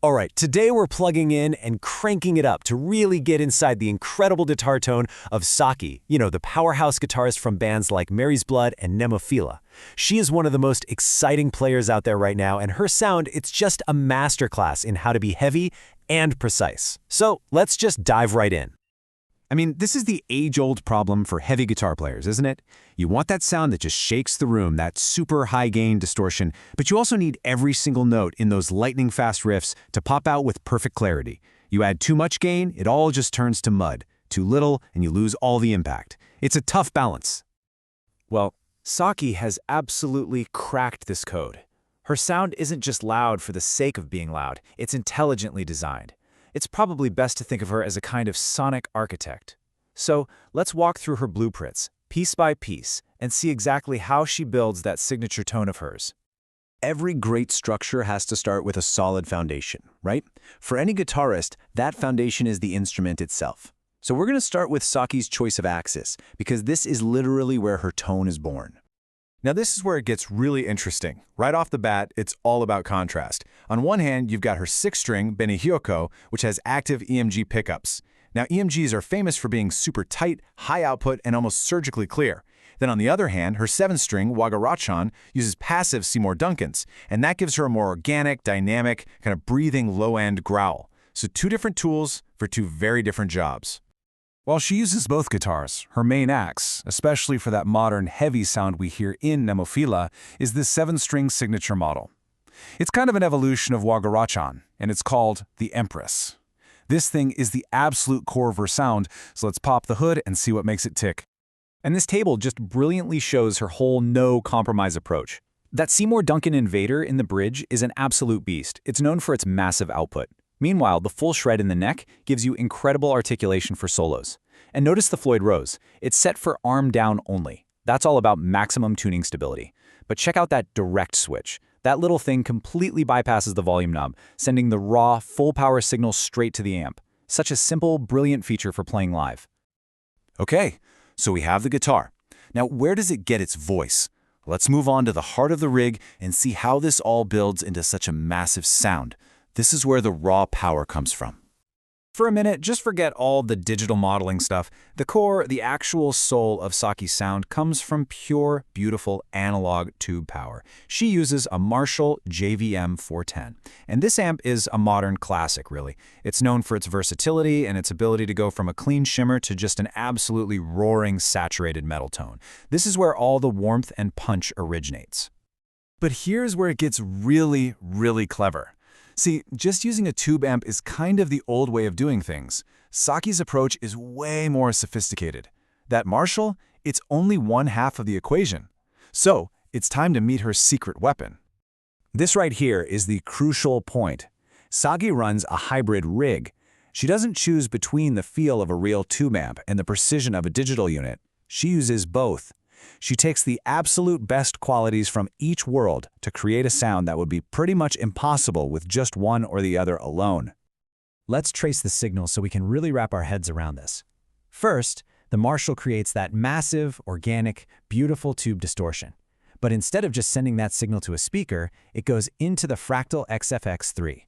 All right, today we're plugging in and cranking it up to really get inside the incredible guitar tone of SAKI, the powerhouse guitarist from bands like Mary's Blood and Nemophila. She is one of the most exciting players out there right now, and her sound, it's just a masterclass in how to be heavy and precise. So let's just dive right in. I mean, this is the age-old problem for heavy guitar players, isn't it? You want that sound that just shakes the room, that super high-gain distortion, but you also need every single note in those lightning-fast riffs to pop out with perfect clarity. You add too much gain, it all just turns to mud. Too little, and you lose all the impact. It's a tough balance. Well, SAKI has absolutely cracked this code. Her sound isn't just loud for the sake of being loud, it's intelligently designed. It's probably best to think of her as a kind of sonic architect. So let's walk through her blueprints, piece by piece, and see exactly how she builds that signature tone of hers. Every great structure has to start with a solid foundation, right? For any guitarist, that foundation is the instrument itself. So we're going to start with SAKI's choice of axis, because this is literally where her tone is born. Now this is where it gets really interesting. Right off the bat, it's all about contrast. On one hand, you've got her 6-string Benihyoko, which has active EMG pickups. Now EMGs are famous for being super tight, high output, and almost surgically clear. Then on the other hand, her 7-string Wagarachan uses passive Seymour Duncans, and that gives her a more organic, dynamic, kind of breathing low-end growl. So two different tools for two very different jobs. While she uses both guitars, her main axe, especially for that modern heavy sound we hear in Nemophila, is this 7-string signature model. It's kind of an evolution of Wagarachan, and it's called the Empress. This thing is the absolute core of her sound, so let's pop the hood and see what makes it tick. And this table just brilliantly shows her whole no-compromise approach. That Seymour Duncan Invader in the bridge is an absolute beast. It's known for its massive output. Meanwhile, the full shred in the neck gives you incredible articulation for solos. And notice the Floyd Rose. It's set for arm down only. That's all about maximum tuning stability. But check out that direct switch. That little thing completely bypasses the volume knob, sending the raw, full-power signal straight to the amp. Such a simple, brilliant feature for playing live. Okay, so we have the guitar. Now, where does it get its voice? Let's move on to the heart of the rig and see how this all builds into such a massive sound. This is where the raw power comes from. For a minute, just forget all the digital modeling stuff. The core, the actual soul of SAKI's sound comes from pure, beautiful analog tube power. She uses a Marshall JVM 410. And this amp is a modern classic, really. It's known for its versatility and its ability to go from a clean shimmer to just an absolutely roaring, saturated metal tone. This is where all the warmth and punch originates. But here's where it gets really, really clever. See, just using a tube amp is kind of the old way of doing things. SAKI's approach is way more sophisticated. That Marshall, it's only one half of the equation. So, it's time to meet her secret weapon. This right here is the crucial point. SAKI runs a hybrid rig. She doesn't choose between the feel of a real tube amp and the precision of a digital unit. She uses both. She takes the absolute best qualities from each world to create a sound that would be pretty much impossible with just one or the other alone. Let's trace the signal so we can really wrap our heads around this. First, the Marshall creates that massive, organic, beautiful tube distortion. But instead of just sending that signal to a speaker, it goes into the Fractal XFX3.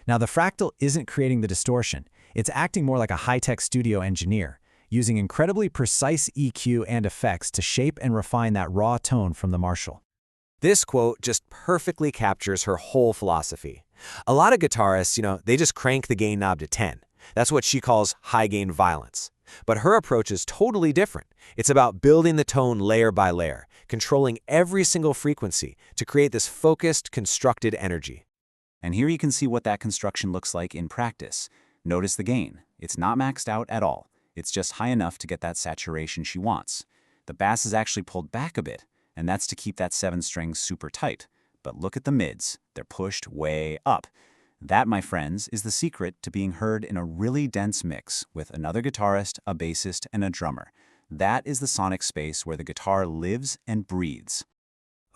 Now, the Fractal isn't creating the distortion. It's acting more like a high-tech studio engineer, using incredibly precise EQ and effects to shape and refine that raw tone from the Marshall. This quote just perfectly captures her whole philosophy. A lot of guitarists, they just crank the gain knob to 10. That's what she calls high-gain violence. But her approach is totally different. It's about building the tone layer by layer, controlling every single frequency to create this focused, constructed energy. And here you can see what that construction looks like in practice. Notice the gain. It's not maxed out at all. It's just high enough to get that saturation she wants. The bass is actually pulled back a bit, and that's to keep that 7-string super tight. But look at the mids. They're pushed way up. That, my friends, is the secret to being heard in a really dense mix with another guitarist, a bassist, and a drummer. That is the sonic space where the guitar lives and breathes.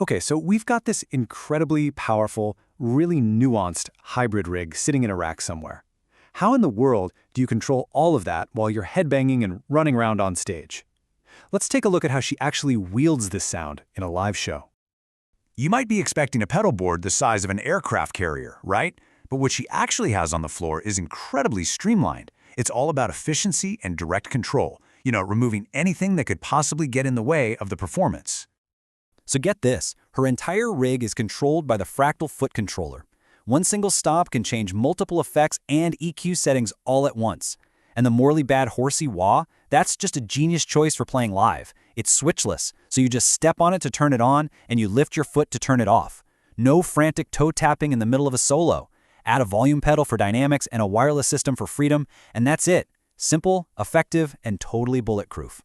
Okay, so we've got this incredibly powerful, really nuanced hybrid rig sitting in a rack somewhere. How in the world do you control all of that while you're headbanging and running around on stage? Let's take a look at how she actually wields this sound in a live show. You might be expecting a pedal board the size of an aircraft carrier, right? But what she actually has on the floor is incredibly streamlined. It's all about efficiency and direct control, removing anything that could possibly get in the way of the performance. So get this, her entire rig is controlled by the fractal foot controller. One single stop can change multiple effects and EQ settings all at once. And the Morley Bad Horsey wah, that's just a genius choice for playing live. It's switchless, so you just step on it to turn it on, and you lift your foot to turn it off. No frantic toe tapping in the middle of a solo. Add a volume pedal for dynamics and a wireless system for freedom, and that's it. Simple, effective, and totally bulletproof.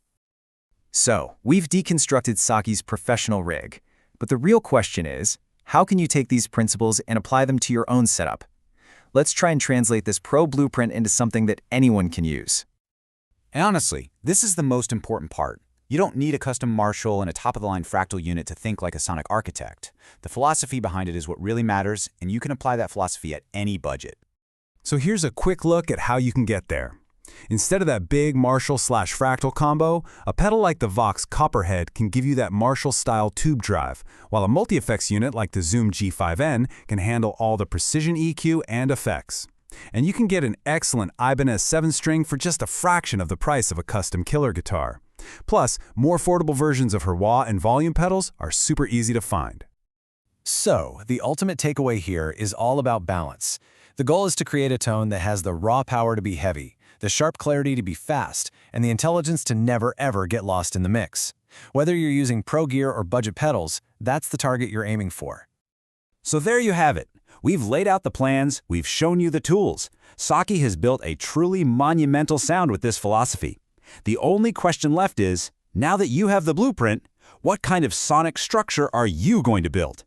So, we've deconstructed SAKI's professional rig. But the real question is, how can you take these principles and apply them to your own setup? Let's try and translate this pro blueprint into something that anyone can use. And honestly, this is the most important part. You don't need a custom Marshall and a top-of-the-line fractal unit to think like a sonic architect. The philosophy behind it is what really matters, and you can apply that philosophy at any budget. So here's a quick look at how you can get there. Instead of that big Marshall/fractal combo, a pedal like the Vox Copperhead can give you that Marshall-style tube drive, while a multi-effects unit like the Zoom G5N can handle all the precision EQ and effects. And you can get an excellent Ibanez 7-string for just a fraction of the price of a custom killer guitar. Plus, more affordable versions of her wah and volume pedals are super easy to find. So, the ultimate takeaway here is all about balance. The goal is to create a tone that has the raw power to be heavy, the sharp clarity to be fast, and the intelligence to never ever get lost in the mix. Whether you're using pro gear or budget pedals, that's the target you're aiming for. So there you have it. We've laid out the plans, we've shown you the tools. SAKI has built a truly monumental sound with this philosophy. The only question left is, now that you have the blueprint, what kind of sonic structure are you going to build?